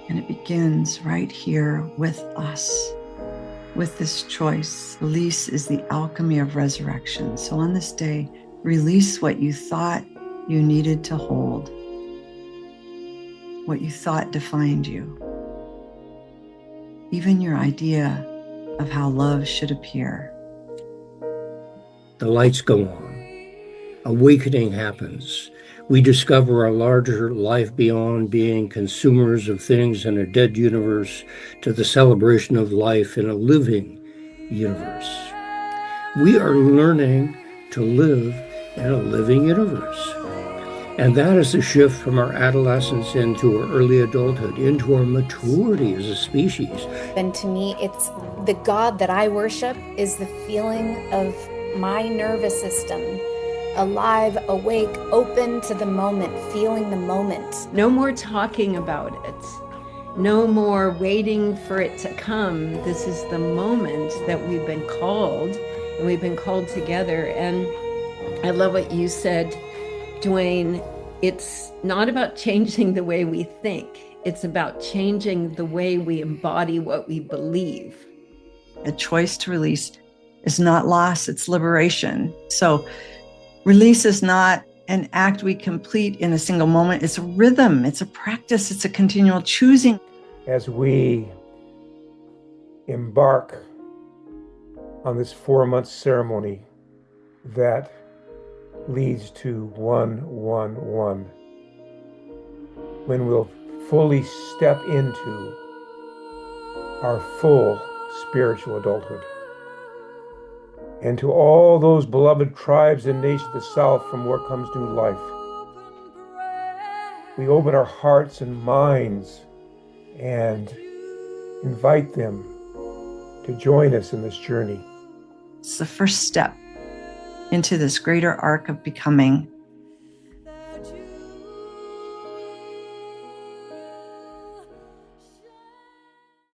And it begins right here with us, with this choice. Release is the alchemy of resurrection. So on this day, release what you thought you needed to hold, what you thought defined you, even your idea of how love should appear. The lights go on. Awakening happens. We discover a larger life beyond being consumers of things in a dead universe to the celebration of life in a living universe. We are learning to live in a living universe. And that is a shift from our adolescence into our early adulthood, into our maturity as a species. And to me, it's the God that I worship is the feeling of my nervous system, alive, awake, open to the moment, feeling the moment. No more talking about it. No more waiting for it to come. This is the moment that we've been called, and we've been called together. And I love what you said, Duane. It's not about changing the way we think. It's about changing the way we embody what we believe. A choice to release is not loss, it's liberation. So release is not an act we complete in a single moment. It's a rhythm, it's a practice, it's a continual choosing. As we embark on this 4-month ceremony that leads to 1-1-1, when we'll fully step into our full spiritual adulthood. And to all those beloved tribes and nations of the South from where comes new life, we open our hearts and minds and invite them to join us in this journey. It's the first step into this greater arc of becoming